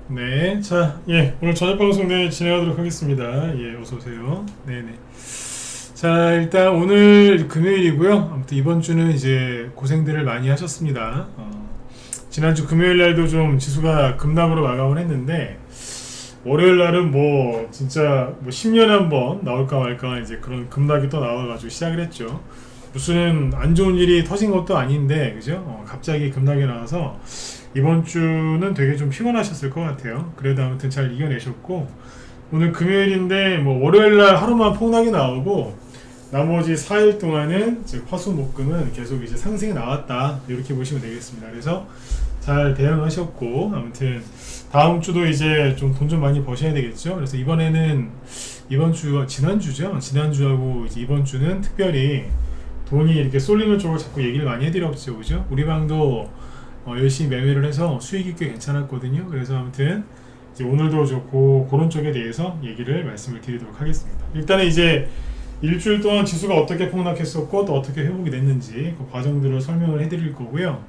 네, 자, 오늘 저녁 방송 진행하도록 하겠습니다. 어서 오세요. 네네. 자, 일단 오늘 금요일이고요. 아무튼 이번 주는 이제 고생들을 많이 하셨습니다. 지난주 금요일 날도 좀 지수가 급락으로 마감을 했는데, 월요일 날은 뭐 진짜 뭐 10년에 한 번 나올까 말까 이제 그런 급락이 또 나와가지고 시작을 했죠. 무슨 안 좋은 일이 터진 것도 아닌데, 그죠? 갑자기 급락이 나와서 이번 주는 되게 좀 피곤하셨을 것 같아요. 그래도 아무튼 잘 이겨내셨고, 오늘 금요일인데 뭐 월요일 날 하루만 폭락이 나오고 나머지 4일 동안은 즉 화수목금은 계속 이제 상승이 나왔다, 이렇게 보시면 되겠습니다. 그래서 잘 대응하셨고, 아무튼 다음 주도 이제 좀 돈 좀 많이 버셔야 되겠죠. 그래서 이번에는 이번 주 지난주죠. 지난주하고 이제 이번 주는 특별히 돈이 이렇게 쏠리는 쪽을 자꾸 얘기를 많이 해드렸죠, 그죠? 우리 방도 열심히 매매를 해서 수익이 꽤 괜찮았거든요. 그래서 아무튼 이제 오늘도 좋고 그런 쪽에 대해서 얘기를 말씀을 드리도록 하겠습니다. 일단은 이제 일주일 동안 지수가 어떻게 폭락했었고 또 어떻게 회복이 됐는지 그 과정들을 설명을 해드릴 거고요.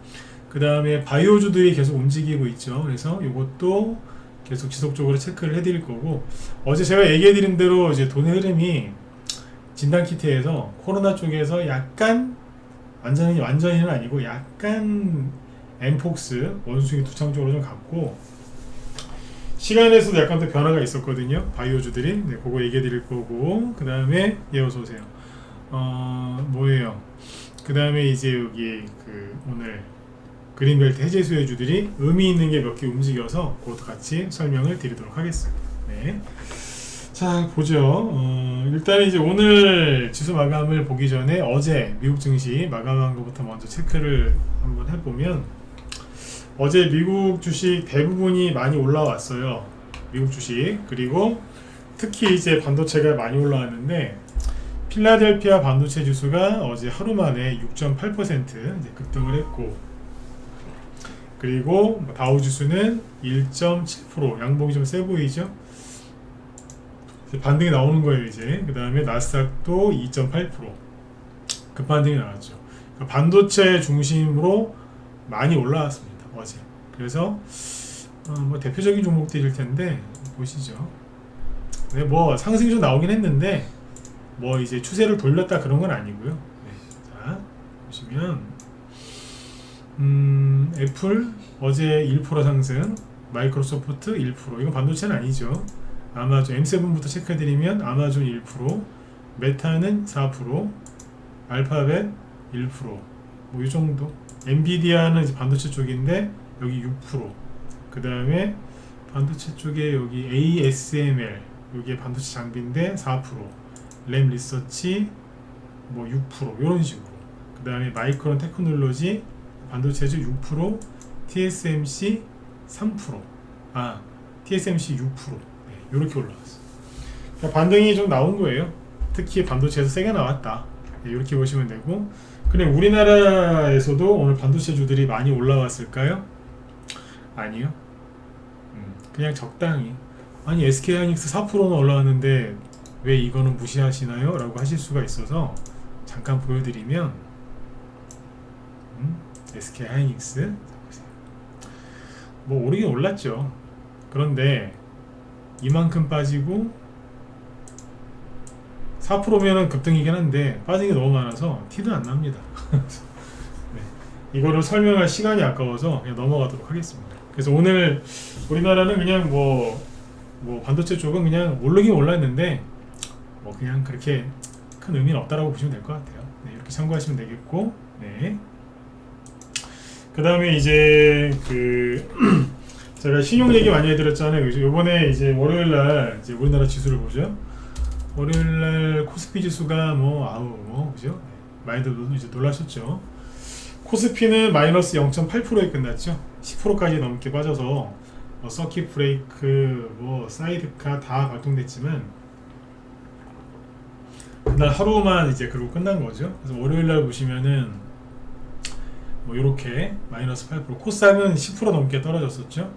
그 다음에 바이오주들이 계속 움직이고 있죠. 그래서 이것도 계속 지속적으로 체크를 해드릴 거고, 어제 제가 얘기해드린 대로 이제 돈의 흐름이 진단키트에서 코로나 쪽에서 약간 완전히는 아니고 약간 엠폭스 원숭이 두창 쪽으로 좀 갔고, 시간에서도 약간 더 변화가 있었거든요. 바이오주들이. 네, 그거 얘기해 드릴 거고, 그 다음에 어서 오세요. 뭐예요? 그 다음에 이제 여기 오늘 그린벨트 해제 수혜주들이 의미 있는 게 몇 개 움직여서 그것도 같이 설명을 드리도록 하겠습니다. 네. 자, 보죠. 일단 이제 오늘 지수 마감을 보기 전에 어제 미국 증시 마감한 것부터 먼저 체크를 한번 해보면, 어제 미국 주식 대부분이 많이 올라왔어요. 미국 주식. 그리고 특히 이제 반도체가 많이 올라왔는데, 필라델피아 반도체 지수가 어제 하루 만에 6.8% 이제 급등을 했고, 그리고 다우 지수는 1.7%, 양봉이 좀 세 보이죠? 반등이 나오는 거예요, 이제. 그 다음에 나스닥도 2.8% 급반등이 나왔죠. 그러니까 반도체 중심으로 많이 올라왔습니다, 어제. 그래서 뭐 대표적인 종목들일 텐데 보시죠. 네, 뭐 상승이 좀 나오긴 했는데 뭐 이제 추세를 돌렸다 그런 건 아니고요. 네, 자 보시면 애플 어제 1% 상승, 마이크로소프트 1%, 이건 반도체는 아니죠. 아마존 M7부터 체크해드리면 아마존 1%, 메타는 4%, 알파벳 1%, 뭐 이 정도. 엔비디아는 이제 반도체 쪽인데 여기 6%, 그 다음에 반도체 쪽에 여기 ASML, 여기에 반도체 장비인데 4%, 램 리서치 뭐 6%, 이런 식으로. 그 다음에 마이크론 테크놀로지 반도체주 6%, TSMC 3%, TSMC 6%, 네, 이렇게 올라왔어요. 그러니까 반등이 좀 나온 거예요. 특히 반도체에서 세게 나왔다, 네, 이렇게 보시면 되고. 근데 우리나라에서도 오늘 반도체주들이 많이 올라왔을까요? 아니요. 그냥 적당히. 아니 SK하이닉스 4%는 올라왔는데 왜 이거는 무시하시나요? 라고 하실 수가 있어서 잠깐 보여드리면, SK하이닉스 뭐 오르긴 올랐죠. 그런데 이만큼 빠지고 4%면은 급등이긴 한데 빠진 게 너무 많아서 티도 안 납니다. 네, 이거를 설명할 시간이 아까워서 그냥 넘어가도록 하겠습니다. 그래서 오늘 우리나라는 그냥 뭐 반도체 쪽은 그냥 오르긴 올랐는데 뭐 그냥 그렇게 큰 의미는 없다라고 보시면 될 것 같아요. 네, 이렇게 참고하시면 되겠고, 네. 그 다음에 이제 제가 신용 얘기 많이 해드렸잖아요. 그죠? 요번에 이제 월요일날 이제 우리나라 지수를 보죠. 월요일날 코스피 지수가 그죠? 많이들 이제 놀라셨죠. 코스피는 마이너스 0.8%에 끝났죠. 10%까지 넘게 빠져서 서킷 브레이크, 사이드카 다 발동됐지만 그날 하루만 이제 그러고 끝난 거죠. 그래서 월요일날 보시면은 요렇게 마이너스 8%, 코스닥은 10% 넘게 떨어졌었죠.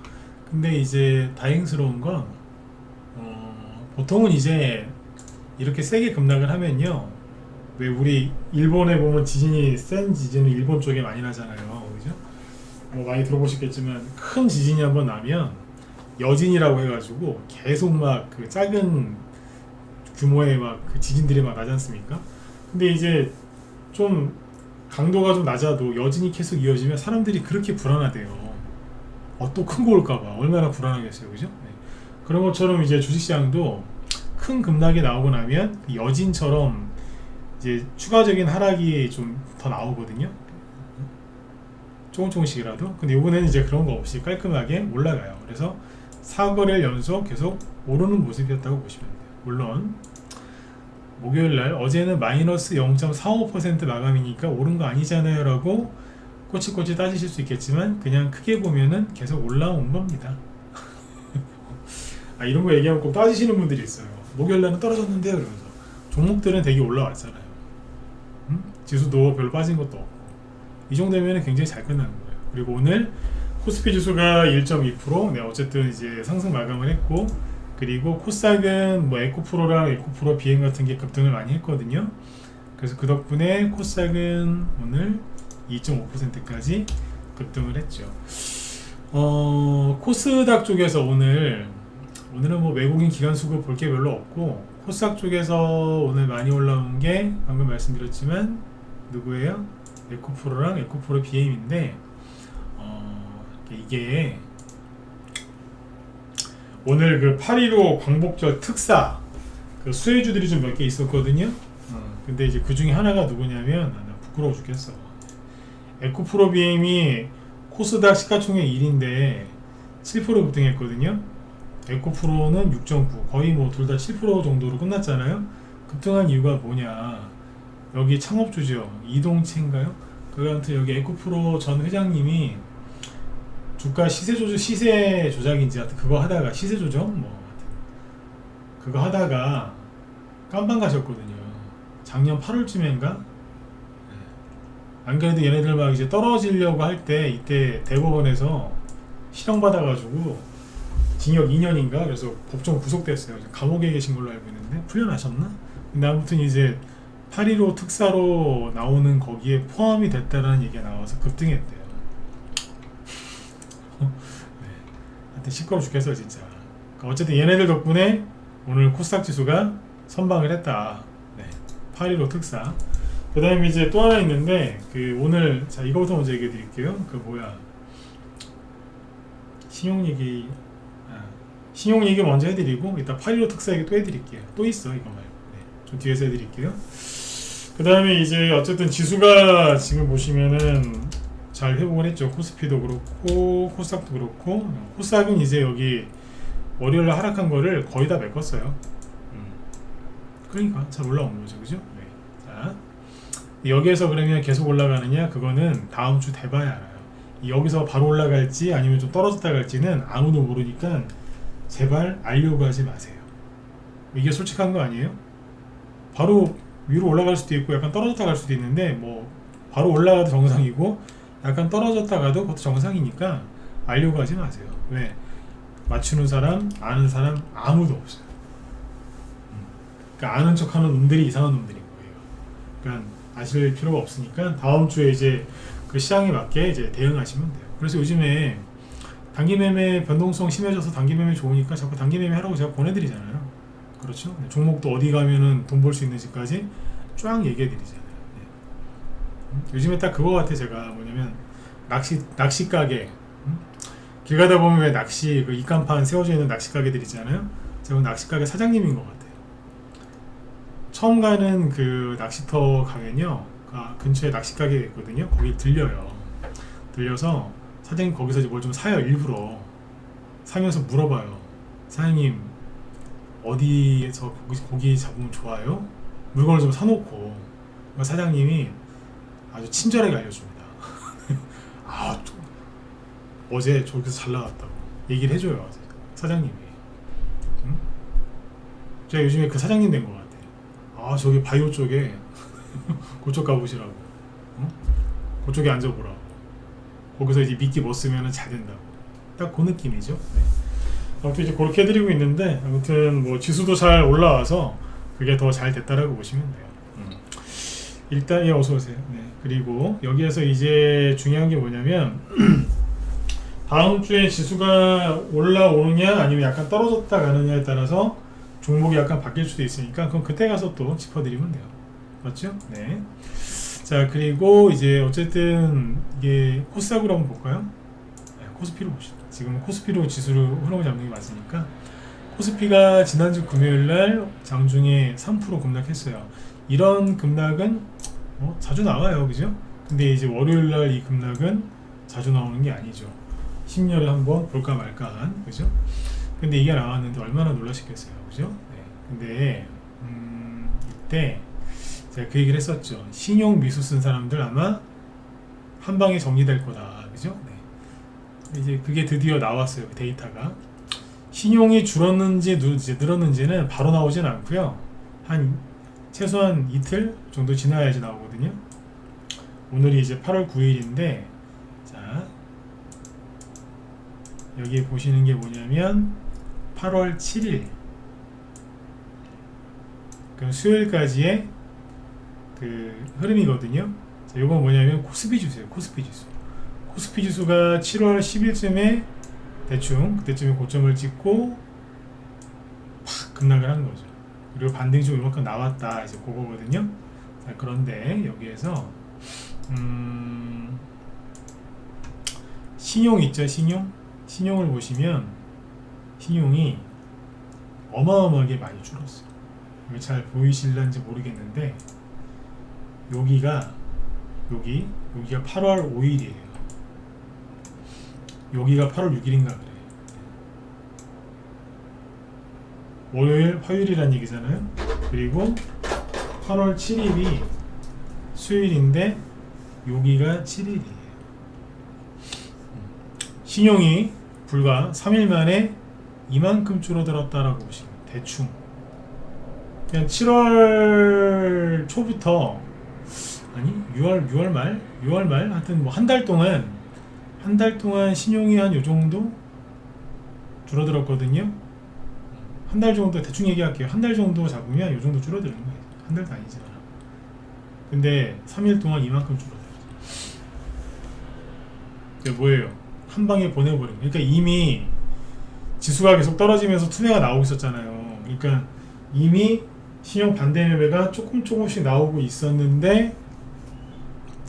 근데 이제 다행스러운 건 보통은 이제 이렇게 세게 급락을 하면요, 왜 우리 일본에 보면 지진이 센 지진은 일본 쪽에 많이 나잖아요, 그죠? 뭐 많이 들어보셨겠지만 큰 지진이 한번 나면 여진이라고 해가지고 계속 막 그 작은 규모의 막 그 지진들이 막 나지 않습니까? 근데 이제 좀 강도가 좀 낮아도 여진이 계속 이어지면 사람들이 그렇게 불안하대요. 또 큰 거 올까봐 얼마나 불안하겠어요, 그죠? 네. 그런 것처럼 이제 주식시장도 큰 급락이 나오고 나면 여진처럼 이제 추가적인 하락이 좀 더 나오거든요. 조금씩이라도. 근데 이번에는 이제 그런 거 없이 깔끔하게 올라가요. 그래서 4거래일 연속 계속 오르는 모습이었다고 보시면 돼요. 물론 목요일날 어제는 마이너스 0.45% 마감이니까 오른 거 아니잖아요 라고 꼬치꼬치 따지실 수 있겠지만 그냥 크게 보면은 계속 올라온 겁니다. 이런 거 얘기하면 꼭 따지시는 분들이 있어요. 목요일날은 떨어졌는데요 이러면서. 종목들은 되게 올라왔잖아요. 지수도 별로 빠진 것도 없고 이 정도면 굉장히 잘 끝나는 거예요. 그리고 오늘 코스피 지수가 1.2%, 네, 어쨌든 이제 상승 마감을 했고, 그리고 코스닥은 뭐 에코프로랑 에코프로 비행 같은 게 급등을 많이 했거든요. 그래서 그 덕분에 코스닥은 오늘 2.5%까지 급등을 했죠. 코스닥 쪽에서 오늘은 뭐 외국인 기관 수급 볼 게 별로 없고, 코스닥 쪽에서 오늘 많이 올라온 게 방금 말씀드렸지만 누구예요? 에코프로랑 에코프로 BM인데 이게 오늘 그 8.15 광복절 특사 그 수혜주들이 좀 몇 개 있었거든요. 근데 이제 그 중에 하나가 누구냐면 나 부끄러워 죽겠어. 에코프로 BM이 코스닥 시가총액 1인데 7% 급등했거든요. 에코프로는 6.9, 거의 뭐 둘 다 7% 정도로 끝났잖아요. 급등한 이유가 뭐냐? 여기 창업주죠. 이동채인가요? 아무튼 여기 에코프로 전 회장님이 주가 시세 조작인지 하여튼 그거 하다가 시세 조정 뭐 그거 하다가 깜빵 가셨거든요. 작년 8월쯤인가? 안 그래도 얘네들 막 이제 떨어지려고 할 때 이때 대법원에서 실형받아가지고 징역 2년인가 그래서 법정 구속됐어요. 감옥에 계신 걸로 알고 있는데 풀려나셨나? 근데 아무튼 이제 8.15 특사로 나오는 거기에 포함이 됐다라는 얘기가 나와서 급등했대요. 네. 하여튼 시끄러워 죽겠어 진짜. 그러니까 어쨌든 얘네들 덕분에 오늘 코스닥 지수가 선방을 했다. 네. 8.15 특사. 그 다음에 이제 또 하나 있는데 그 오늘 자 이거부터 먼저 얘기해 드릴게요. 그 뭐야 신용 얘기 먼저 해드리고 이따 8.15 특사 얘기 또 해드릴게요. 또 있어 이거 말고. 네. 좀 뒤에서 해드릴게요. 그 다음에 이제 어쨌든 지수가 지금 보시면은 잘 회복을 했죠. 코스피도 그렇고 코스닥도 그렇고. 코스닥은 이제 여기 월요일날 하락한 거를 거의 다 메꿨어요. 그러니까 잘 올라온 거죠, 그죠? 네. 자, 여기에서 그러면 계속 올라가느냐? 그거는 다음 주 돼봐야 알아요. 여기서 바로 올라갈지 아니면 좀 떨어졌다 갈지는 아무도 모르니까 제발 알려고 하지 마세요. 이게 솔직한 거 아니에요? 바로 위로 올라갈 수도 있고 약간 떨어졌다 갈 수도 있는데 뭐 바로 올라가도 정상이고 약간 떨어졌다 가도 그것도 정상이니까 알려고 하지 마세요. 왜? 맞추는 사람, 아는 사람 아무도 없어요. 그러니까 아는 척하는 놈들이 이상한 놈들인 거예요. 그러니까 아실 필요가 없으니까 다음 주에 이제 그 시장에 맞게 이제 대응하시면 돼요. 그래서 요즘에 단기매매 변동성 심해져서 단기매매 좋으니까 자꾸 단기매매 하라고 제가 보내드리잖아요. 그렇죠? 종목도 어디 가면은 돈 벌 수 있는지까지 쫙 얘기해드리잖아요. 네. 요즘에 딱 그거 같아. 제가 뭐냐면 낚시 가게 길 가다 보면 왜 낚시 그 입간판 세워져 있는 낚시 가게들 있잖아요. 제가 낚시 가게 사장님인 것 같아요. 처음 가는 그 낚시터 가면요, 근처에 낚시 가게가 있거든요. 거기 들려요. 들려서 사장님 거기서 이제 뭘 좀 사요. 일부러 사면서 물어봐요. 사장님 어디에서 고기 잡으면 좋아요? 물건을 좀 사놓고 사장님이 아주 친절하게 알려줍니다. 어제 저기서 잘 나왔다고 얘기를 해줘요. 사장님이. 응? 제가 요즘에 그 사장님 된 것 같아요. 저기 바이오 쪽에 그쪽 가보시라고. 응? 그쪽에 앉아보라고. 거기서 이제 미끼 뭐 쓰면 잘 된다고. 딱 그 느낌이죠. 네. 아무튼 이제 그렇게 해드리고 있는데 아무튼 뭐 지수도 잘 올라와서 그게 더 잘 됐다라고 보시면 돼요. 일단 어서 오세요. 네. 그리고 여기에서 이제 중요한 게 뭐냐면 다음 주에 지수가 올라오느냐 아니면 약간 떨어졌다 가느냐에 따라서 종목이 약간 바뀔 수도 있으니까 그럼 그때 가서 또 짚어드리면 돼요. 맞죠? 네. 자, 그리고 이제 어쨌든 이게 코스닥으로 한번 볼까요? 네, 코스피로 봅시다. 지금 코스피로 지수를 흐름을 잡는 게 맞으니까 코스피가 지난주 금요일날 장중에 3% 급락했어요. 이런 급락은 자주 나와요, 그죠? 근데 이제 월요일날 이 급락은 자주 나오는 게 아니죠. 10년에 한번 볼까 말까한, 그죠? 근데 이게 나왔는데 얼마나 놀라셨겠어요, 그죠? 네. 근데 이때 제가 그 얘기를 했었죠. 신용 미수 쓴 사람들 아마 한 방에 정리될 거다, 그죠? 네. 이제 그게 드디어 나왔어요, 그 데이터가. 신용이 줄었는지 늘었는지는 바로 나오진 않고요. 한 최소한 이틀 정도 지나야지 나오거든요. 오늘이 이제 8월 9일인데 자, 여기 보시는 게 뭐냐면 8월 7일 그럼 수요일까지의 그 흐름이거든요. 자, 요건 뭐냐면 코스피 지수예요. 코스피 지수. 코스피 지수가 7월 10일쯤에 대충 그때쯤에 고점을 찍고 팍 급락을 한 거죠. 그리고 반등이 좀 이만큼 나왔다 이제 그거거든요. 자, 그런데 여기에서 신용 있죠, 신용을 보시면 신용이 어마어마하게 많이 줄었어요. 이게 잘 보이실런지 모르겠는데 여기가 8월 5일이에요. 여기가 8월 6일인가 그래요. 월요일, 화요일이란 얘기잖아요. 그리고 8월 7일이 수요일인데 여기가 7일이에요. 신용이 불과 3일 만에 이만큼 줄어들었다라고 보시면 대충 그냥 7월 초부터 아니 6월 말 하여튼 뭐 한 달 동안 신용이 한 요 정도 줄어들었거든요. 한 달 정도 대충 얘기할게요. 한 달 정도 잡으면 요 정도 줄어드는 거예요. 한 달도 아니지만. 근데 3일 동안 이만큼 줄어들었어요. 이게 뭐예요? 한 방에 보내버린 거예요. 그러니까 이미 지수가 계속 떨어지면서 투매가 나오고 있었잖아요. 그러니까 이미 신용 반대 매매가 조금씩 나오고 있었는데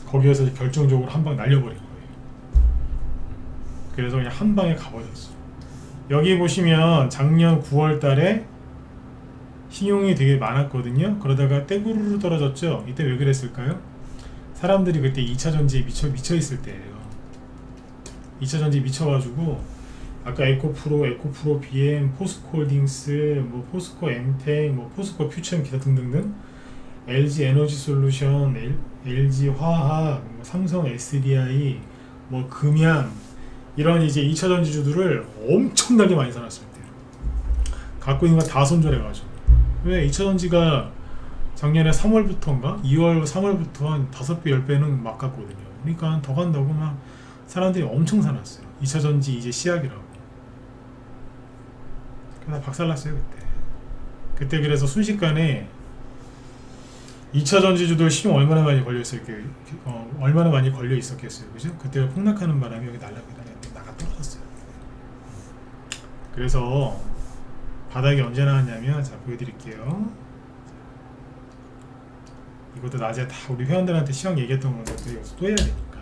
거기에서 결정적으로 한 방 날려버린 거예요. 그래서 그냥 한 방에 가버렸어. 여기 보시면 작년 9월 달에 신용이 되게 많았거든요. 그러다가 떼구르르 떨어졌죠. 이때 왜 그랬을까요? 사람들이 그때 2차 전지에 미쳐 있을 때예요. 2차 전지에 미쳐가지고 아까 에코프로 BM, 포스코홀딩스, 뭐 포스코 엠텍, 뭐 포스코 퓨처엠 기타 등등등 LG 에너지 솔루션, LG 화학, 뭐 삼성 SDI, 뭐 금양 이런 이제 2차 전지주들을 엄청나게 많이 사놨을 때 갖고 있는 거 다 손절해가지고 왜 2차 전지가 작년에 3월부터인가 2월 3월부터 한 5배 10배는 막 갔거든요. 그러니까 더 간다고 막 사람들이 엄청 사놨어요. 2차 전지 이제 시작이라고. 그래서 박살났어요 그때 그래서 순식간에 2차 전지주들 신용 얼마나 많이 걸려 있었겠어요, 그죠? 그때 폭락하는 바람에 여기 나가 떨어졌어요. 그래서 바닥이 언제 나왔냐면, 자 보여드릴게요. 이것도 낮에 다 우리 회원들한테 시황 얘기했던 건데 여기서 또 해야 되니까.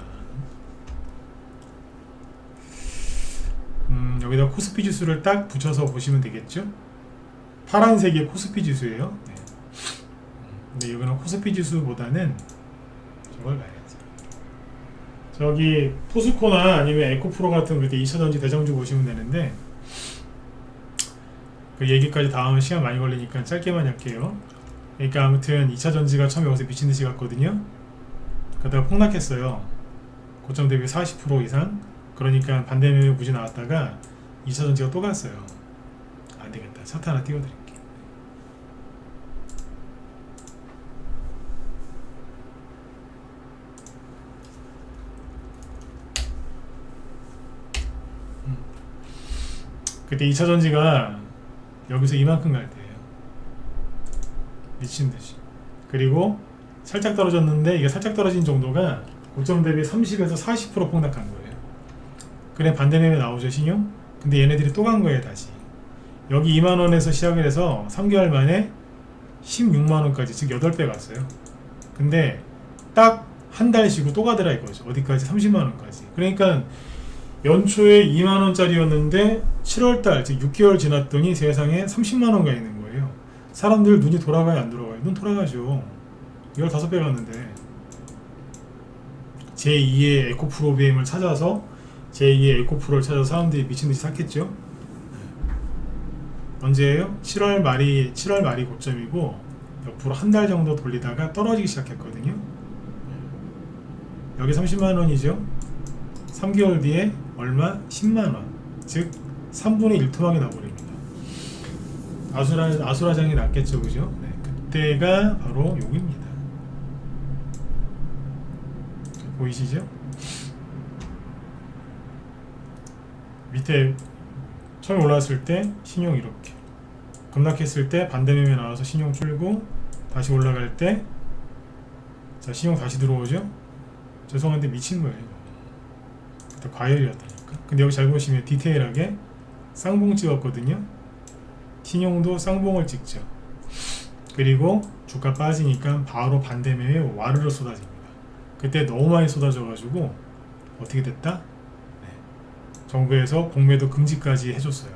여기다 코스피 지수를 딱 붙여서 보시면 되겠죠? 파란색이 코스피 지수예요. 네. 근데 이거는 코스피 지수보다는 저걸 봐야지. 저기 포스코나 아니면 에코프로 같은 그때 2차 전지 대장주 보시면 되는데 그 얘기까지 다 하면 시간 많이 걸리니까 짧게만 할게요. 그러니까 아무튼 2차 전지가 처음에 여기서 미친듯이 갔거든요. 그러다가 폭락했어요. 고점 대비 40% 이상. 그러니까 반대매매 굳이 나왔다가 2차 전지가 또 갔어요. 안되겠다. 차트 하나 띄워드릴게요. 그때 2차 전지가 여기서 이만큼 갈 때예요. 미친듯이. 그리고 살짝 떨어졌는데 이게 살짝 떨어진 정도가 고점 대비 30에서 40% 폭락한 거예요. 그래 반대매매 나오죠 신용. 근데 얘네들이 또 간 거예요 다시. 여기 2만원에서 시작을 해서 3개월 만에 16만원까지 즉 8배 갔어요. 근데 딱 한 달 쉬고 또 가더라 이거죠. 어디까지? 30만원까지. 그러니까 연초에 2만원짜리였는데 7월달 즉 6개월 지났더니 세상에 30만원 가 있는 거예요. 사람들 눈이 돌아가요 안 돌아가요? 눈 돌아가죠. 15배 갔는데 제2의 에코프로 BM을 찾아서 제2의 에코프로를 찾아서 사람들이 미친듯이 샀겠죠. 언제예요? 7월 말이 고점이고 옆으로 한 달 정도 돌리다가 떨어지기 시작했거든요. 여기 30만원이죠. 3개월 뒤에 얼마? 10만원. 즉 3분의 1 토막이 나버립니다. 아수라장이 났겠죠, 그죠? 네, 그때가 바로 여기입니다. 보이시죠? 밑에 처음 올라왔을 때 신용 이렇게 급락했을 때 반대매매 나와서 신용 줄고 다시 올라갈 때 자 신용 다시 들어오죠. 죄송한데 미친 거예요. 그때 과열이었다니까. 근데 여기 잘 보시면 디테일하게 쌍봉 찍었거든요. 신용도 쌍봉을 찍죠. 그리고 주가 빠지니까 바로 반대매매 와르르 쏟아집니다. 그때 너무 많이 쏟아져 가지고 어떻게 됐다? 정부에서 공매도 금지까지 해줬어요.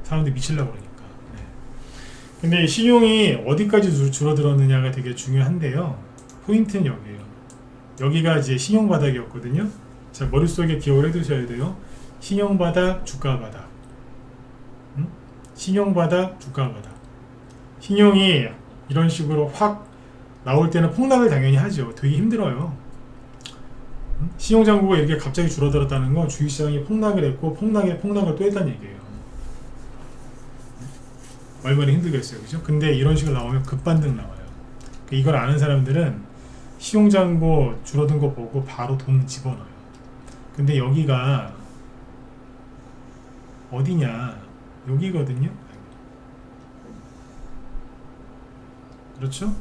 사람들이 미치려고 그러니까. 네. 근데 신용이 어디까지 줄어들었느냐가 되게 중요한데요. 포인트는 여기에요. 여기가 이제 신용 바닥이었거든요. 자, 머릿속에 기억을 해두셔야 돼요. 신용 바닥, 주가 바닥. 신용 바닥, 주가 바닥. 신용이 이런 식으로 확 나올 때는 폭락을 당연히 하죠. 되게 힘들어요. 신용장부가 이렇게 갑자기 줄어들었다는 건 주식시장이 폭락을 했고 폭락을 또 했다는 얘기예요. 얼마나 힘들겠어요, 그죠? 근데 이런 식으로 나오면 급반등 나와요. 이걸 아는 사람들은 신용장부 줄어든 거 보고 바로 돈 집어넣어요. 근데 여기가 어디냐? 여기거든요. 그렇죠?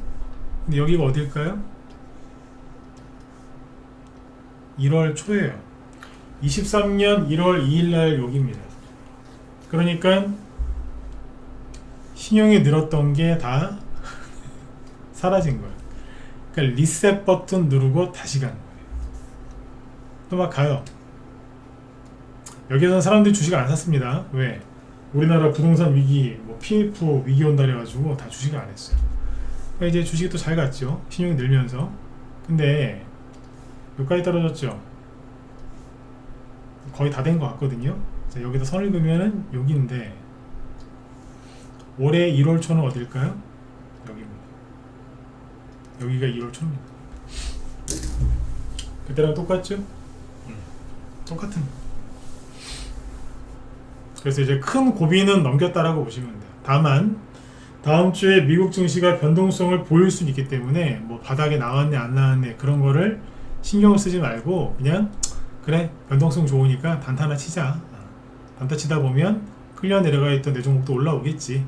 근데 여기가 어딜까요? 1월 초에요. 23년 1월 2일날 여기입니다. 그러니까 신용이 늘었던 게 다 사라진 거예요. 그러니까 리셋 버튼 누르고 다시 간 거예요. 또 막 가요. 여기서는 사람들이 주식을 안 샀습니다. 왜? 우리나라 부동산 위기, 뭐 PF 위기 온다 그래가지고 다 주식을 안 했어요. 그러니까 이제 주식이 또 잘 갔죠. 신용이 늘면서. 근데 여기까지 떨어졌죠. 거의 다 된 것 같거든요. 자, 여기다 선을 그으면은 여기인데 올해 1월 초는 어딜까요? 여기입니다. 여기가 1월 초입니다. 그때랑 똑같죠? 똑같은. 그래서 이제 큰 고비는 넘겼다라고 보시면 돼요. 다만 다음 주에 미국 증시가 변동성을 보일 수 있기 때문에 뭐 바닥에 나왔네 안 나왔네 그런 거를 신경 쓰지 말고 그냥 그래 변동성 좋으니까 단타 하나 치자. 단타 치다 보면 끌려 내려가 있던 내 종목도 올라오겠지.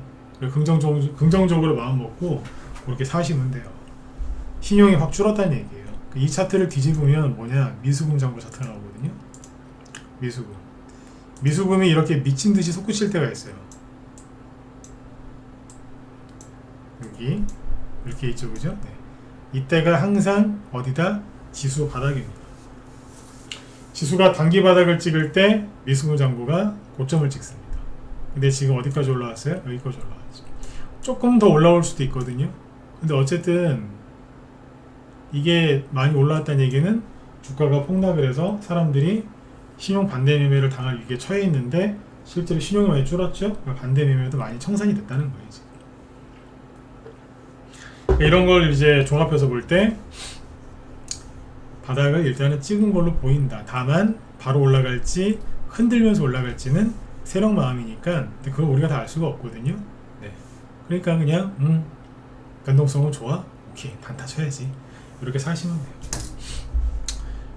긍정적으로 마음 먹고 그렇게 사시면 돼요. 신용이 확 줄었다는 얘기예요. 이 차트를 뒤집으면 뭐냐 미수금 장부 차트가 나오거든요. 미수금이 이렇게 미친 듯이 솟구칠 때가 있어요. 여기 이렇게 있죠, 그죠? 네. 이때가 항상 어디다? 지수 바닥입니다. 지수가 단기 바닥을 찍을 때 미수금 장부가 고점을 찍습니다. 근데 지금 어디까지 올라왔어요? 여기까지 올라왔죠. 조금 더 올라올 수도 있거든요. 근데 어쨌든 이게 많이 올라왔다는 얘기는 주가가 폭락을 해서 사람들이 신용 반대 매매를 당할 위기에 처해 있는데 실제로 신용이 많이 줄었죠. 그러니까 반대 매매도 많이 청산이 됐다는 거예요. 지금. 이런 걸 이제 종합해서 볼 때 바닥을 일단은 찍은 걸로 보인다. 다만 바로 올라갈지 흔들면서 올라갈지는 세력 마음이니까 그걸 우리가 다 알 수가 없거든요. 네. 그러니까 그냥 변동성은 좋아? 오케이 단타 쳐야지. 이렇게 사시면 돼요.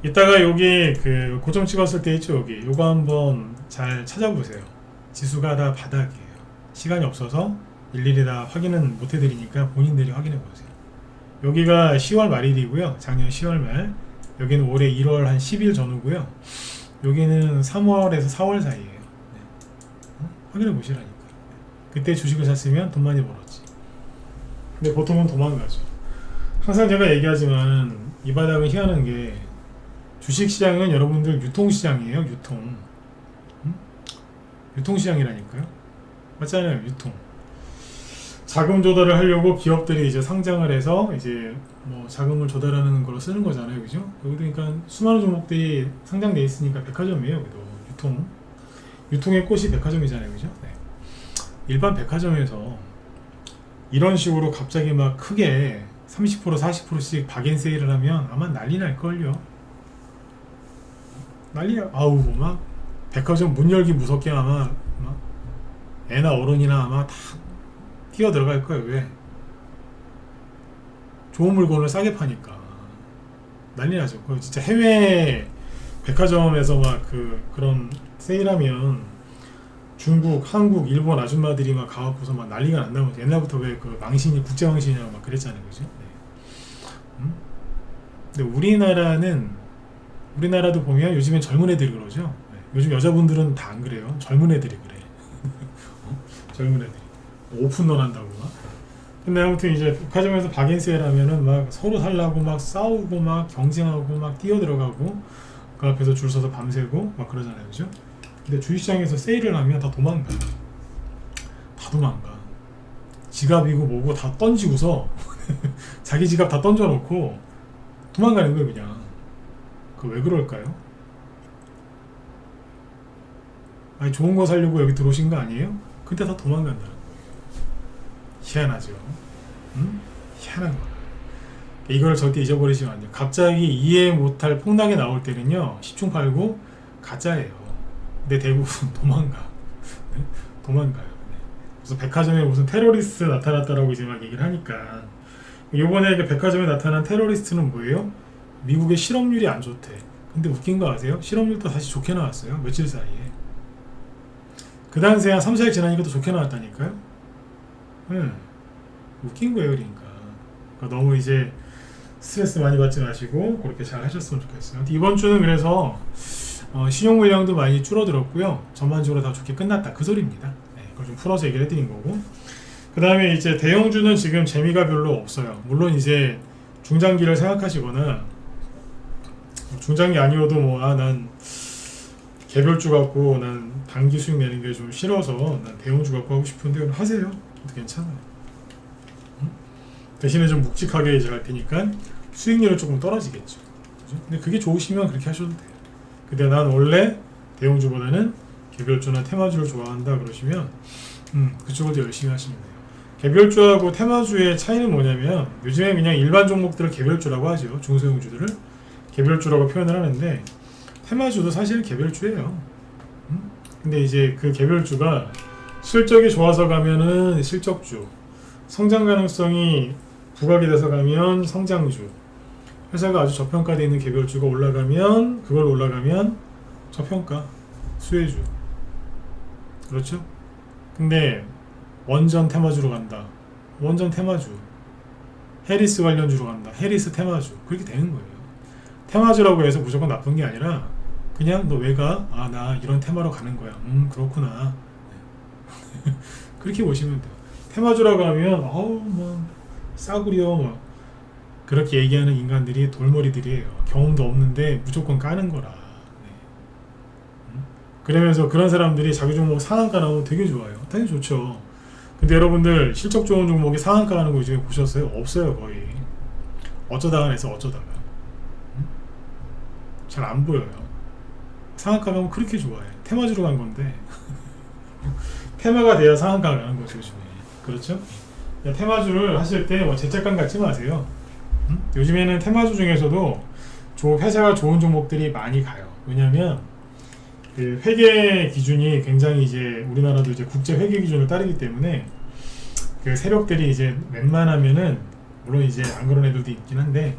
이따가 여기 그 고점 찍었을 때 있죠. 여기 요거 한번 잘 찾아보세요. 지수가 다 바닥이에요. 시간이 없어서 일일이 다 확인은 못 해드리니까 본인들이 확인해 보세요. 여기가 10월 말일이고요. 작년 10월 말. 여기는 올해 1월 한 10일 전후고요. 여기는 3월에서 4월 사이에요. 네. 확인해 보시라니까. 그때 주식을 샀으면 돈 많이 벌었지. 근데 보통은 도망가죠. 항상 제가 얘기하지만 이 바닥은 희한한 게 주식시장은 여러분들 유통시장이에요. 유통시장이라니까요. 맞잖아요. 유통. 자금 조달을 하려고 기업들이 이제 상장을 해서 이제 뭐 자금을 조달하는 걸로 쓰는 거잖아요. 그죠? 그러니까 수많은 종목들이 상장돼 있으니까 백화점이에요. 그래도 유통의 꽃이 백화점이잖아요. 그죠? 네. 일반 백화점에서 이런 식으로 갑자기 막 크게 30% 40%씩 박앤 세일을 하면 아마 난리 날걸요. 난리야. 아우 막 백화점 문 열기 무섭게 아마 막 애나 어른이나 아마 다 뛰어 들어갈 거예요. 왜? 좋은 물건을 싸게 파니까 난리 나죠. 진짜 해외 백화점에서 막 그런 세일하면 중국, 한국, 일본 아줌마들이 막 가갖고서 막 난리가 난다고. 옛날부터 왜 그 망신이 국제 망신이라고 막 그랬잖아요. 그죠? 네. 근데 우리나라도 보면 요즘엔 젊은 애들이 그러죠. 네. 요즘 여자분들은 다 안 그래요. 젊은 애들이 그래. 젊은 애들이 오픈런 한다고 막. 근데 아무튼 이제 백화점에서 박앤세일 하면은 막 서로 살라고 막 싸우고 막 경쟁하고 막 뛰어들어가고 그 앞에서 줄 서서 밤새고 막 그러잖아요. 그죠? 근데 주식시장에서 세일을 하면 다 도망가. 지갑이고 뭐고 다 던지고서 자기 지갑 다 던져놓고 도망가는 거예요. 그냥. 그 왜 그럴까요? 아니 좋은 거 사려고 여기 들어오신 거 아니에요? 근데 다 도망간다는 거예요. 희한하죠. 응? 희한한 거. 이걸 절대 잊어버리시면 안 돼요. 갑자기 이해 못할 폭락이 나올 때는요, 시중팔고 가짜예요. 근데 대부분 도망가. 네? 도망가요. 네. 그래서 백화점에 무슨 테러리스트 나타났다라고 이제 막 얘기를 하니까, 요번에 그 백화점에 나타난 테러리스트는 뭐예요? 미국의 실업률이 안 좋대. 근데 웃긴 거 아세요? 실업률도 다시 좋게 나왔어요. 며칠 사이에. 그 당시에 한 3, 4일 지나니까 또 좋게 나왔다니까요. 웃긴 거예요. 그러니까 너무 이제 스트레스 많이 받지 마시고 그렇게 잘 하셨으면 좋겠어요. 이번 주는 그래서 신용 물량도 많이 줄어들었고요. 전반적으로 다 좋게 끝났다. 그 소리입니다. 네, 그걸 좀 풀어서 얘기를 해드린 거고. 그 다음에 이제 대형주는 지금 재미가 별로 없어요. 물론 이제 중장기를 생각하시거나 중장기 아니어도 뭐 난 개별주 갖고 난 단기 수익 내는 게 좀 싫어서 난 대형주 갖고 하고 싶은데 하세요. 괜찮아요. 대신에 좀 묵직하게 이제 할 테니까 수익률은 조금 떨어지겠죠. 그죠? 근데 그게 좋으시면 그렇게 하셔도 돼요. 근데 난 원래 대형주보다는 개별주나 테마주를 좋아한다 그러시면 그쪽을 더 열심히 하시면 돼요. 개별주하고 테마주의 차이는 뭐냐면 요즘에 그냥 일반 종목들을 개별주라고 하죠. 중소형주들을 개별주라고 표현을 하는데 테마주도 사실 개별주예요. 근데 이제 그 개별주가 실적이 좋아서 가면은 실적주, 성장 가능성이 부각이 돼서 가면 성장주, 회사가 아주 저평가되어 있는 개별주가 올라가면 저평가, 수혜주. 그렇죠? 근데 원전 테마주로 간다. 원전 테마주. 해리스 관련주로 간다. 해리스 테마주. 그렇게 되는 거예요. 테마주라고 해서 무조건 나쁜 게 아니라 그냥 너 왜 가? 아, 나 이런 테마로 가는 거야. 그렇구나. 그렇게 보시면 돼요. 테마주라고 하면 뭐 싸구려 막 그렇게 얘기하는 인간들이 돌머리들이에요. 경험도 없는데 무조건 까는 거라. 네. 그러면서 그런 사람들이 자기 종목 상한가 나오면 되게 좋아요. 당연히 좋죠. 근데 여러분들 실적 좋은 종목이 상한가 하는 거 요즘에 보셨어요? 없어요. 거의. 어쩌다가 해서 어쩌다가. 잘 안 보여요. 상한가 가면 그렇게 좋아해. 테마주로 간 건데 테마가 돼야 상한가가 가는 거죠. 요즘에. 그렇죠? 테마주를 하실 때 뭐 죄책감 갖지 마세요. 요즘에는 테마주 중에서도 회사가 좋은 종목들이 많이 가요. 왜냐면 그 회계 기준이 굉장히 이제 우리나라도 이제 국제 회계 기준을 따르기 때문에 그 세력들이 이제 웬만하면은 물론 이제 안 그런 애들도 있긴 한데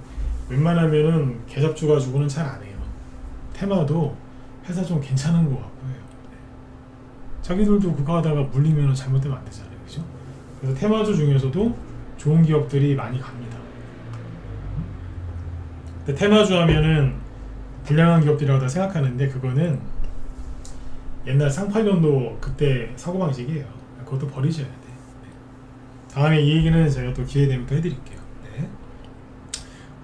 웬만하면은 계잡주 가지고는 잘 안 해요. 테마도 회사 좀 괜찮은 것 같고 해요. 자기들도 그거 하다가 물리면 잘못되면 안 되잖아요. 그죠? 그래서 테마주 중에서도 좋은 기업들이 많이 갑니다. 근데 테마주 하면은 불량한 기업들이라고 다 생각하는데 그거는 옛날 상팔년도 그때 사고방식이에요. 그것도 버리셔야 돼. 네. 다음에 이 얘기는 제가 또 기회 되면 또 해드릴게요. 네.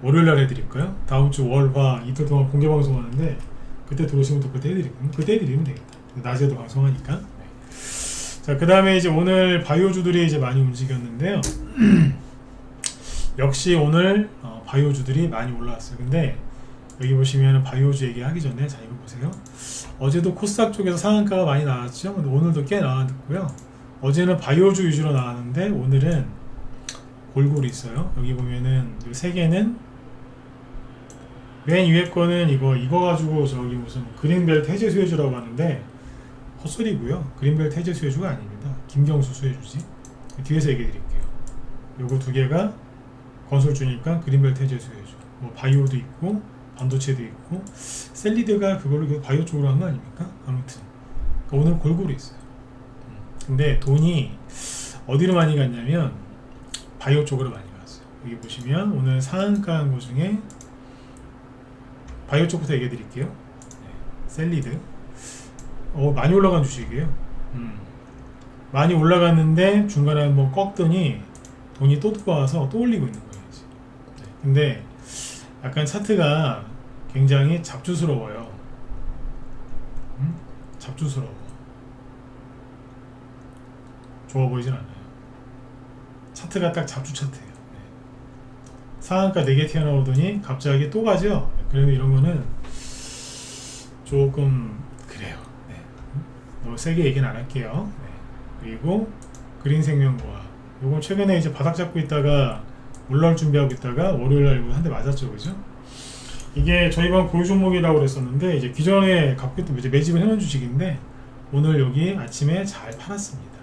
월요일날 해드릴까요? 다음 주 월화 이틀 동안 공개 방송하는데 그때 들어오시면 또 그때 해드리면 되겠다. 낮에도 방송하니까. 네. 자, 그 다음에 이제 오늘 바이오주들이 이제 많이 움직였는데요. 역시 오늘 바이오주들이 많이 올라왔어요. 근데 여기 보시면 바이오주 얘기하기 전에 자 이거 보세요. 어제도 코스닥 쪽에서 상한가가 많이 나왔죠. 근데 오늘도 꽤 나왔고요. 어제는 바이오주 위주로 나왔는데 오늘은 골고루 있어요. 여기 보면은 이 세 개는 맨 위에 거는 이거 가지고 저기 무슨 그린벨트 해제 수혜주라고 하는데 헛소리고요. 그린벨트 해제 수혜주가 아닙니다. 김경수 수혜주지. 뒤에서 얘기해 드릴게요. 요거 두 개가 건설주니까 그린벨트 해제 수혜주. 뭐 바이오도 있고 반도체도 있고 셀리드가 그걸로 계속 바이오 쪽으로 한 거 아닙니까? 아무튼 그러니까 오늘 골고루 있어요. 근데 돈이 어디로 많이 갔냐면 바이오 쪽으로 많이 갔어요. 여기 보시면 오늘 상한가 한 거 중에 바이오 쪽부터 얘기해 드릴게요. 네, 셀리드 많이 올라간 주식이에요. 많이 올라갔는데 중간에 한번 꺾더니 돈이 또 들어와서 또 올리고 있는 거예요. 네, 근데 약간 차트가 굉장히 잡주스러워요. 잡주스러워. 좋아 보이진 않아요. 차트가 딱 잡주 차트예요. 네. 상한가 4개 튀어나오더니 갑자기 또 가죠. 그래서 이런 거는 조금 그래요. 네. 너무 세게 얘기는 안 할게요. 네. 그리고 그린생명과학 요건 최근에 이제 바닥 잡고 있다가 올라올 준비하고 있다가 월요일날 한 대 맞았죠, 그죠? 이게 저희 방 고유 종목이라고 그랬었는데 이제 기존에 갖고 있던 이제 매집을 해놓은 주식인데 오늘 여기 아침에 잘 팔았습니다.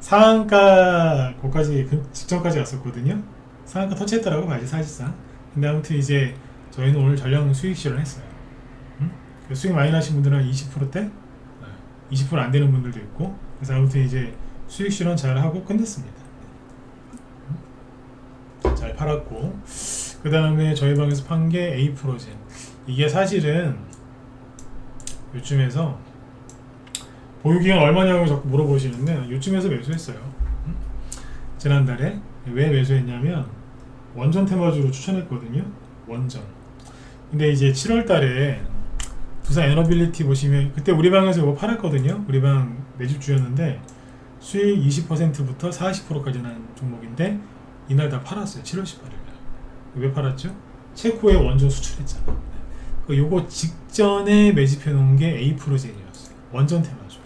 상한가 거기까지 직전까지 갔었거든요. 상한가 터치했더라고 봐야지 사실상. 근데 아무튼 이제 저희는 오늘 전량 수익 실현했어요. 수익 많이 나신 분들은 한 20%대, 20% 안 되는 분들도 있고. 그래서 아무튼 이제 수익 실현 잘 하고 끝냈습니다. 잘 팔았고, 그 다음에 저희 방에서 판 게 A-프로젠. 이게 사실은 요즘에서 보유기간 얼마냐고 자꾸 물어보시는데 요즘에서 매수했어요. 지난달에 왜 매수했냐면 원전 테마주로 추천했거든요. 원전. 근데 이제 7월달에 두산 에너빌리티 보시면 그때 우리 방에서 이거 팔았거든요. 우리 방 매집주였는데 수익 20%부터 40%까지 난 종목인데 이날 다 팔았어요. 7월 18일. 왜 팔았죠? 체코에 원전 수출했잖아. 요거 직전에 매집해 놓은 게 A-프로젠이었어요. 원전 테마주.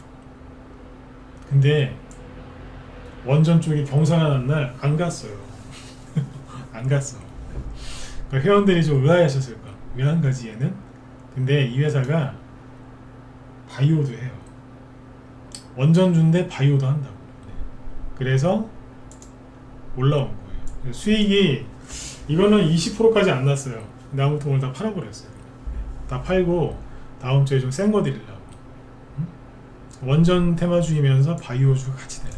근데 원전 쪽이 경상한 날 안 갔어요. 안 갔어. 그러니까 회원들이 좀 의아해하셨을까? 왜 안 가지 얘는? 근데 이 회사가 바이오도 해요. 원전주인데 바이오도 한다고. 그래서 올라온 거예요. 수익이 이거는 20%까지 안 났어요. 근데 아무튼 오늘 다 팔아버렸어요. 다 팔고 다음 주에 좀 센 거 드리려고. 원전 테마주이면서 바이오주가 같이 돼요.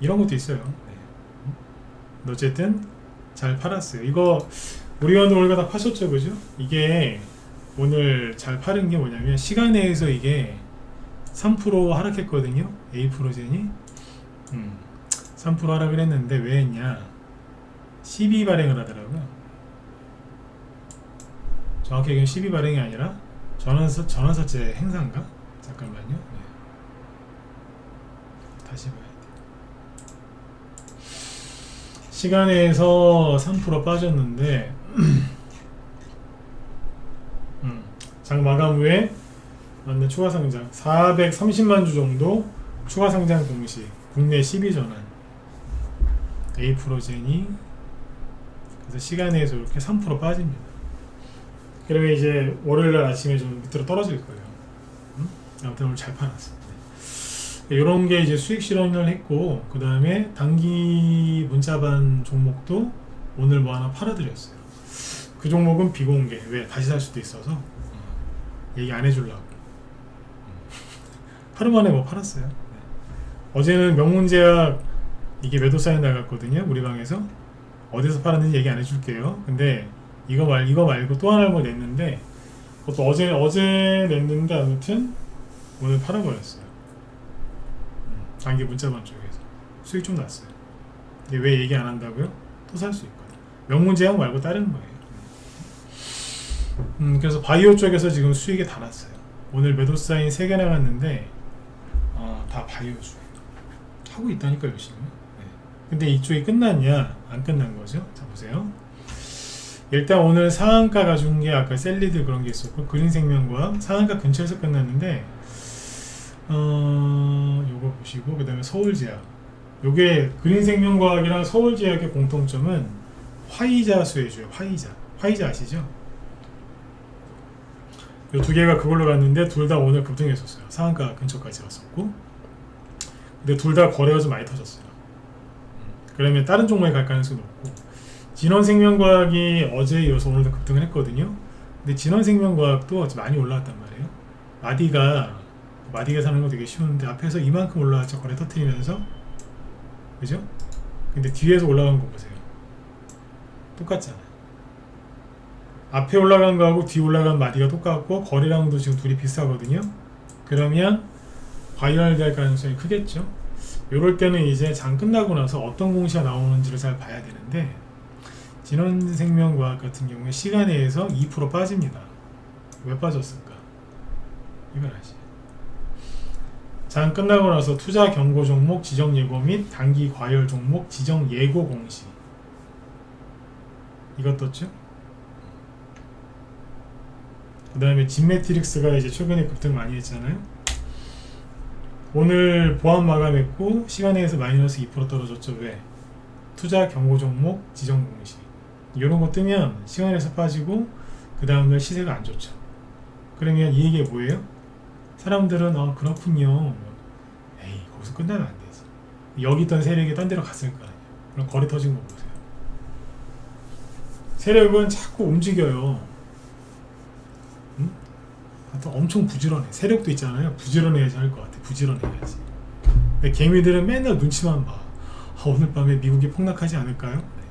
이런 것도 있어요. 네. 어쨌든 잘 팔았어요. 이거 우리 회원들 오늘 다 파셨죠, 그죠? 이게 오늘 잘 파는 게 뭐냐면 시간 내에서 이게 3% 하락했거든요. A-프로젠이 3% 하락을 했는데 왜 했냐? 12 발행을 하더라고요. 정확히 얘기하면 12 발행이 아니라 전환사채 행사인가? 잠깐만요. 네. 다시 봐야 돼. 시간에서 3% 빠졌는데 장 마감 후에 맞는 추가 상장 430만 주 정도 추가 상장 공시 국내 12전환 A-프로젠이 그래서 시간에서 이렇게 3% 빠집니다. 그러면 이제 월요일날 아침에 좀 밑으로 떨어질 거예요. 아무튼 오늘 잘 팔았어요. 이런 게 이제 수익 실현을 했고, 그 다음에 단기 문자반 종목도 오늘 뭐 하나 팔아드렸어요. 그 종목은 비공개. 왜? 다시 살 수도 있어서 얘기 안 해주려고. 하루 만에 뭐 팔았어요. 네. 어제는 명문제약 이게 매도 사인 나갔거든요. 우리 방에서 어디서 팔았는지 얘기 안 해줄게요. 근데 이거 말고 또 하나를 뭐 냈는데 그것도 어제 냈는데 아무튼 오늘 팔아버렸어요. 단기 문자반 쪽에서 수익 좀 났어요. 근데 왜 얘기 안 한다고요? 또 살 수 있거든. 명문제약 말고 다른 거예요. 그래서 바이오 쪽에서 지금 수익이 다 났어요. 오늘 매도 사인 3개 나갔는데 다 바이오주 하고 있다니까 열심히. 네. 근데 이쪽이 끝났냐? 안 끝난 거죠. 자 보세요. 일단 오늘 상한가가 준 게 아까 셀리드 그런 게 있었고 그린생명과 상한가 근처에서 끝났는데 요거 보시고 그 다음에 서울제약, 요게 그린생명과학이랑 서울제약의 공통점은 화이자 수혜주예요. 화이자 아시죠? 요 두 개가 그걸로 갔는데 둘 다 오늘 급등했었어요. 상한가 근처까지 갔었고, 근데 둘 다 거래가 좀 많이 터졌어요. 그러면 다른 종목에 갈 가능성이 높고, 진원생명과학이 어제 이어서 오늘도 급등을 했거든요. 근데 진원생명과학도 많이 올라왔단 말이에요. 마디가 사는 거 되게 쉬운데 앞에서 이만큼 올라왔죠. 거래 터트리면서, 그죠? 근데 뒤에서 올라간 거 보세요. 똑같잖아요. 앞에 올라간 거하고 뒤에 올라간 마디가 똑같고 거래량도 지금 둘이 비슷하거든요. 그러면 과열될 할 가능성이 크겠죠. 요럴 때는 이제 장 끝나고 나서 어떤 공시가 나오는지를 잘 봐야 되는데, 진원생명과학 같은 경우에 시간에서 2% 빠집니다. 왜 빠졌을까? 이걸 아시. 장 끝나고 나서 투자 경고 종목 지정 예고 및 단기 과열 종목 지정 예고 공시, 이것 떴죠? 그 다음에 진매트릭스가 이제 최근에 급등 많이 했잖아요. 오늘 보합 마감했고 시간에서 마이너스 2% 떨어졌죠. 왜? 투자 경고 종목 지정 공시, 이런 거 뜨면 시간에서 빠지고 그 다음날 시세가 안 좋죠. 그러면 이 얘기가 뭐예요? 사람들은 그렇군요. 에이, 거기서 끝나면 안 되지. 여기 있던 세력이 딴 데로 갔을 거 아니에요. 그럼 거래 터진 거 보세요. 세력은 자꾸 움직여요. 하여튼 엄청 부지런해. 세력도 있잖아요. 부지런해야지 할 것 같아. 부지런해야지. 근데 개미들은 맨날 눈치만 봐. 오늘 밤에 미국이 폭락하지 않을까요? 네.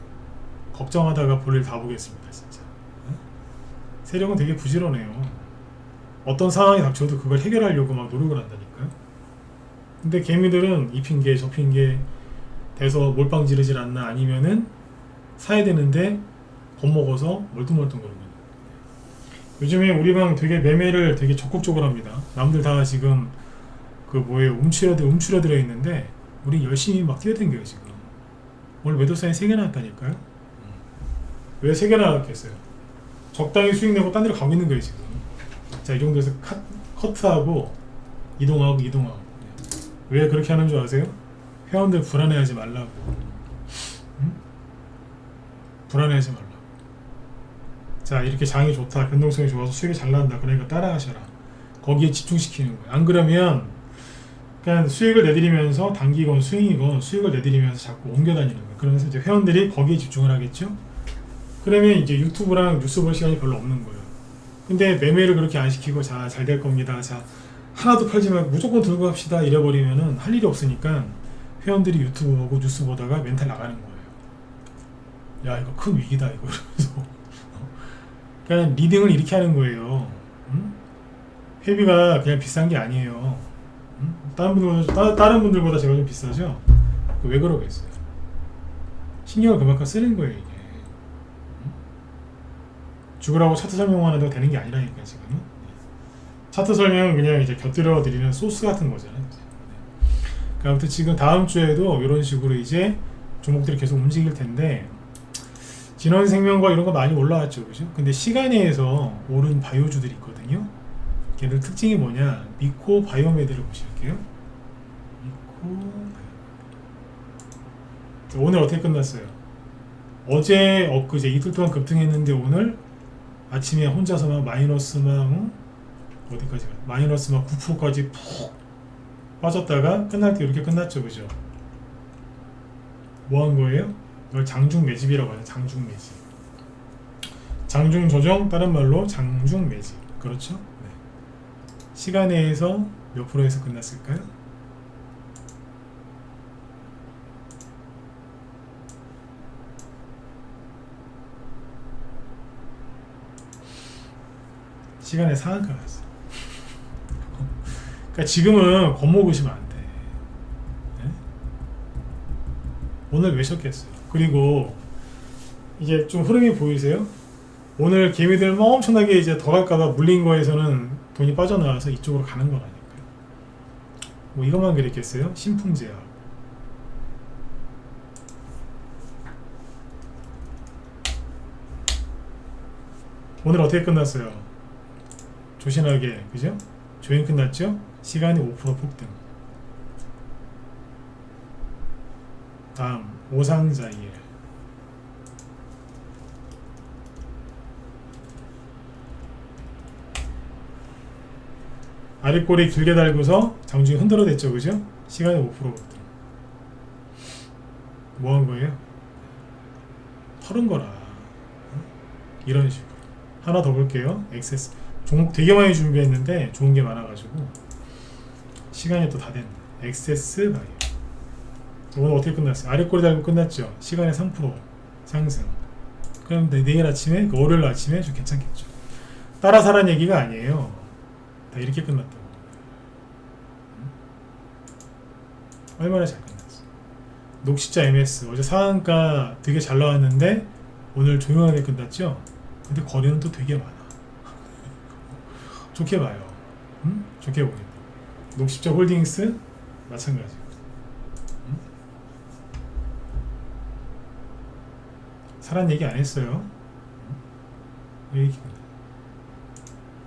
걱정하다가 볼일 다 보겠습니다. 진짜. 세력은 되게 부지런해요. 어떤 상황이 닥쳐도 그걸 해결하려고 막 노력을 한다니까요. 근데 개미들은 이 핑계 저 핑계 대서 몰빵 지르질 않나, 아니면은 사야 되는데 겁먹어서 멀뚱멀뚱거리고. 요즘에 우리 방 되게 매매를 되게 적극적으로 합니다. 남들 다 지금 움츠러들어 있는데 우리 열심히 막 뛰어댕겨요. 지금 오늘 매도 사인 3개 나왔다니까요. 왜 3개 나왔겠어요? 적당히 수익 내고 딴 데로 가고 있는 거예요 지금. 자, 이 정도에서 커트하고 이동하고. 왜 그렇게 하는 줄 아세요? 회원들 불안해하지 말라고. 불안해하지 말라고. 자, 이렇게 장이 좋다, 변동성이 좋아서 수익이 잘 난다, 그러니까 따라하셔라. 거기에 집중시키는 거예요. 안 그러면 그냥 수익을 내드리면서 단기건 스윙이건 수익을 내드리면서 자꾸 옮겨다니는 거예요. 그러면서 이제 회원들이 거기에 집중을 하겠죠. 그러면 이제 유튜브랑 뉴스 볼 시간이 별로 없는 거예요. 근데 매매를 그렇게 안 시키고, 자, 잘 될 겁니다, 자, 하나도 팔지 말고 무조건 들고 갑시다 이래버리면은 할 일이 없으니까 회원들이 유튜브 보고 뉴스 보다가 멘탈 나가는 거예요. 야, 이거 큰 위기다 이거. 이러면서 그냥 리딩을 이렇게 하는 거예요. 회비가 그냥 비싼 게 아니에요. 다른 분들보다 제가 좀 비싸죠? 왜 그러겠어요? 신경을 그만큼 쓰는 거예요, 이게. 죽으라고 차트 설명만 해도 되는 게 아니라니까, 지금. 차트 설명은 그냥 이제 곁들여 드리는 소스 같은 거잖아요. 그러니까 아무튼 지금 다음 주에도 이런 식으로 이제 종목들이 계속 움직일 텐데, 진원생명과 이런 거 많이 올라왔죠, 그죠? 근데 시간에서 오른 바이오주들이 있거든요. 걔들 특징이 뭐냐? 미코 바이오메드를 보실게요. 미코 바이오메드. 오늘 어떻게 끝났어요? 어제 엊그제 이틀 동안 급등했는데 오늘 아침에 혼자서 막 마이너스 막 어디까지 가? 마이너스 막 9%까지 푹 빠졌다가 끝날 때 이렇게 끝났죠, 그죠? 뭐 한 거예요? 이걸 장중 매집이라고 하죠. 장중 매집. 장중 조정, 다른 말로 장중 매집. 그렇죠? 네. 시간에서 몇 프로에서 끝났을까요? 시간에 상한가 갔어. 그러니까 지금은 겁먹으시면 안 돼. 네? 오늘 왜 쉬었겠어요? 그리고 이게 좀 흐름이 보이세요? 오늘 개미들 막 엄청나게 이제 더 갈까봐 물린 거에서는 돈이 빠져나와서 이쪽으로 가는 거라니까요. 뭐 이것만 그랬겠어요? 신풍제약. 오늘 어떻게 끝났어요? 조신하게, 그죠? 조인 끝났죠? 시간이 5% 폭등. 다음 오상자일. 아랫꼬리 길게 달고서 장중에 흔들어댔죠, 그죠? 시간이 5% 폭등. 뭐 한 거예요? 털은 거라. 이런 식으로. 하나 더 볼게요. 액세스. 종목 되게 많이 준비했는데 좋은 게 많아가지고 시간이 또 다 됐네. 액세스 바이오. 오늘 어떻게 끝났어요? 아랫꼬리 달고 끝났죠? 시간에 3% 상승. 그럼 내일 아침에, 월요일 아침에 좀 괜찮겠죠. 따라 사란 얘기가 아니에요. 다 이렇게 끝났다고. 얼마나 잘 끝났어. 녹십자 MS 어제 상한가 되게 잘 나왔는데 오늘 조용하게 끝났죠? 근데 거래는 또 되게 많아. 좋게 봐요. 좋게 보인다. 녹십자 홀딩스 마찬가지. 사란 얘기 안 했어요. 왜 이렇게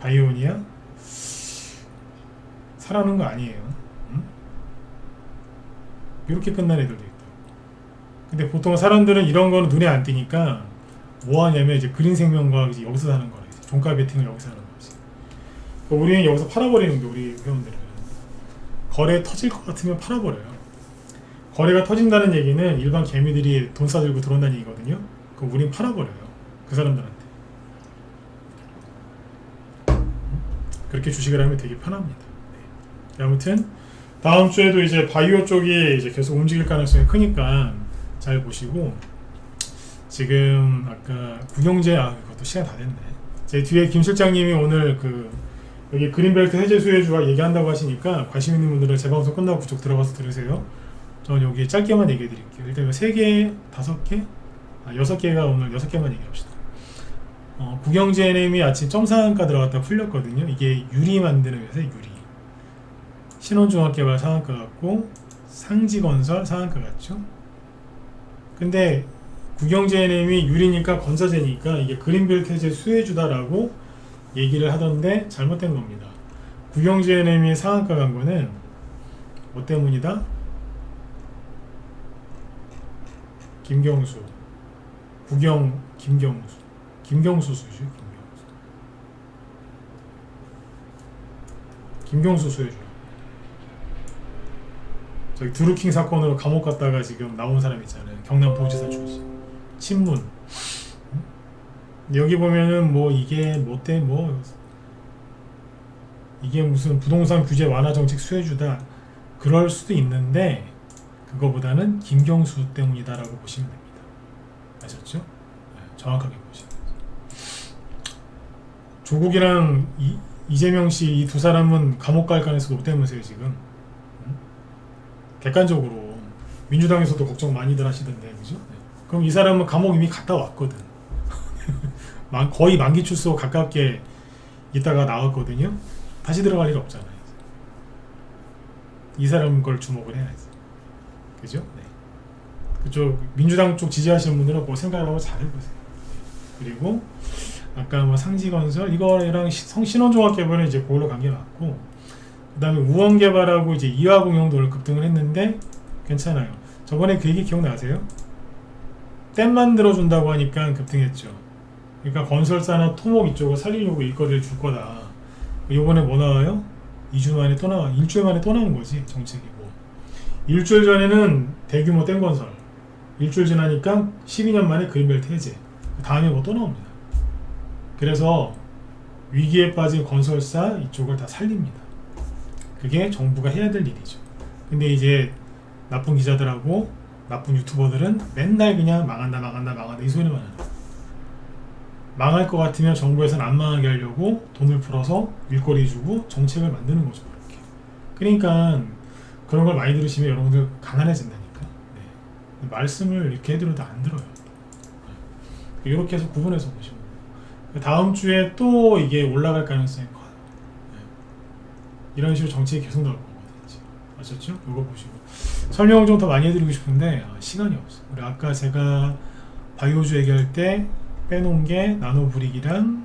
바이오니아 사라는 거 아니에요. 이렇게 끝난 애들도 있다. 근데 보통 사람들은 이런 거는 눈에 안 띄니까 뭐 하냐면 이제 그린생명과학 이제 여기서 사는 거래. 종가 베팅을 여기서 하는 거지. 우리는 여기서 팔아버리는 게 우리 회원들은 거래 터질 것 같으면 팔아버려요. 거래가 터진다는 얘기는 일반 개미들이 돈 싸들고 들어온다는 얘기거든요. 그럼 우린 팔아버려요. 그 사람들한테. 그렇게 주식을 하면 되게 편합니다. 네. 아무튼 다음 주에도 이제 바이오 쪽이 이제 계속 움직일 가능성이 크니까 잘 보시고, 지금 아까 구경제 그것도 시간 다 됐네. 제 뒤에 김 실장님이 오늘 그 여기 그린벨트 해제 수혜주가 얘기한다고 하시니까 관심 있는 분들은 제 방송 끝나고 그쪽 들어가서 들으세요. 저는 여기 짧게만 얘기해 드릴게요. 일단 3개, 5개? 6개가 오늘 6개만 얘기합시다. 구경제NM이 아침 점상한가 들어갔다 풀렸거든요. 이게 유리 만드는 회사의 유리. 신원종합개발 상한가 같고 상지건설 상한가 같죠. 근데 구경제NM이 유리니까 건설제니까 이게 그린벨트 해제 수혜주다라고 얘기를 하던데 잘못된 겁니다. 구경제NM이 상한가 간 거는 뭐 때문이다? 김경수 수주. 김경수 수혜주. 저기 드루킹 사건으로 감옥 갔다가 지금 나온 사람 있잖아요. 경남도지사 출신. 친문. 여기 보면은 뭐 이게 이게 무슨 부동산 규제 완화 정책 수혜주다. 그럴 수도 있는데 그거보다는 김경수 때문이다라고 보시면 됩니다. 아셨죠? 네, 정확하게 보시면 됩니다. 조국이랑 이재명 씨 이 두 사람은 감옥 갈 가능성이 높다면서요 지금. 객관적으로 민주당에서도 걱정 많이들 하시던데, 그죠? 네. 그럼 이 사람은 감옥 이미 갔다 왔거든. 거의 만기 출소 가깝게 있다가 나왔거든요. 다시 들어갈 일 없잖아요. 이 사람 걸 주목을 해야지. 그죠? 네. 그쪽 민주당 쪽 지지하시는 분들은 뭐 생각을 한번 잘 해보세요. 그리고 아까 뭐 상지건설 이거랑 신원종합개발은 이제 그걸로 간 게 맞고, 그 다음에 우원개발하고 이제 이화공영도 급등을 했는데 괜찮아요. 저번에 그 얘기 기억나세요? 댐 만들어준다고 하니까 급등했죠. 그러니까 건설사나 토목 이쪽을 살리려고 일거리를 줄 거다. 요번에 뭐 나와요? 2주 만에 또 나와. 일주일 만에 또 나온 거지, 정책이고. 일주일 전에는 대규모 댐건설, 일주일 지나니까 12년 만에 그린벨트 해제, 다음에 뭐 또 나옵니다. 그래서 위기에 빠진 건설사 이쪽을 다 살립니다. 그게 정부가 해야 될 일이죠. 근데 이제 나쁜 기자들하고 나쁜 유튜버들은 맨날 그냥 망한다 이 소리만 하는. 망할 것 같으면 정부에서는 안 망하게 하려고 돈을 풀어서 일거리 주고 정책을 만드는 거죠. 이렇게. 그러니까 그런 걸 많이 들으시면 여러분들 가난해진다니까. 네. 말씀을 이렇게 해드려도 안 들어요. 네. 이렇게 해서 구분해서 보시면 다음 주에 또 이게 올라갈 가능성이 커요. 네. 이런 식으로 정책이 계속 나올 거거든요. 아셨죠? 이거 보시고 설명을 좀 더 많이 해드리고 싶은데 시간이 없어요. 우리 아까 제가 바이오주 얘기할 때 빼놓은 게 나노브릭이랑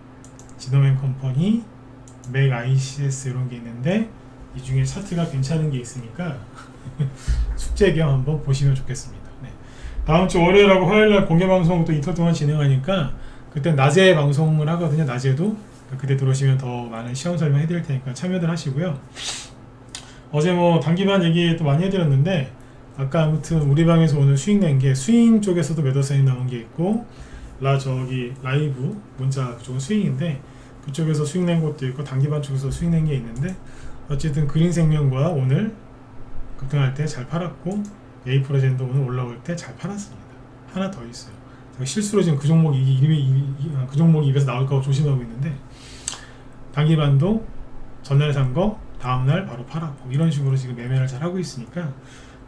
지노맨 컴퍼니, 맥 ICS 이런 게 있는데 이 중에 차트가 괜찮은 게 있으니까 숙제 겸 한번 보시면 좋겠습니다. 네. 다음 주 월요일하고 화요일날 공개 방송 또 이틀 동안 진행하니까 그때 낮에 방송을 하거든요. 낮에도 그때 들어오시면 더 많은 시험 설명 해드릴 테니까 참여들 하시고요. 어제 뭐 단기반 얘기 또 많이 해드렸는데 아까 아무튼 우리 방에서 오늘 수익 낸 게 스윙 쪽에서도 매도사인 나온 게 있고 저기 라이브 문자 그쪽은 스윙인데 그쪽에서 수익 낸 것도 있고 단기반 쪽에서 수익 낸 게 있는데 어쨌든 그린생명과 오늘 급등할 때 잘 팔았고 에이프로젠도 오늘 올라올 때 잘 팔았습니다. 하나 더 있어요. 제가 실수로 지금 그 종목 그 종목이 입에서 나올까 조심하고 있는데 단기반도 전날 산 거 다음날 바로 팔았고 이런 식으로 지금 매매를 잘 하고 있으니까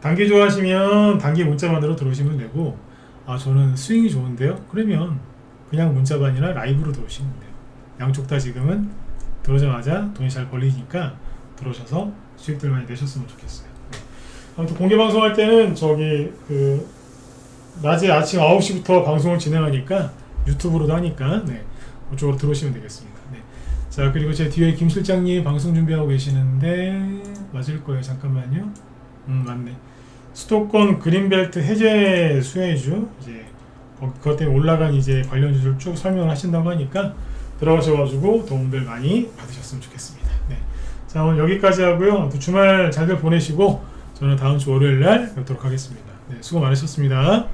단기 좋아하시면 단기 문자반으로 들어오시면 되고 저는 스윙이 좋은데요? 그러면 그냥 문자반이나 라이브로 들어오시면 돼요. 양쪽 다 지금은 들어오자마자 돈이 잘 벌리니까 들어오셔서 수익들 많이 내셨으면 좋겠어요. 네. 아무튼 공개 방송할 때는 저기 낮에 아침 9시부터 방송을 진행하니까 유튜브로도 하니까 네, 그쪽으로 들어오시면 되겠습니다. 네. 자 그리고 제 뒤에 김 실장님 방송 준비하고 계시는데 맞을 거예요. 잠깐만요. 맞네. 수도권 그린벨트 해제 수혜주 이제 그것 때문에 올라간 이제 관련주를 쭉 설명을 하신다고 하니까 들어가셔가지고 도움들 많이 받으셨으면 좋겠습니다. 네. 자 오늘 여기까지 하고요. 주말 잘들 보내시고 저는 다음 주 월요일 날 뵙도록 하겠습니다. 네, 수고 많으셨습니다.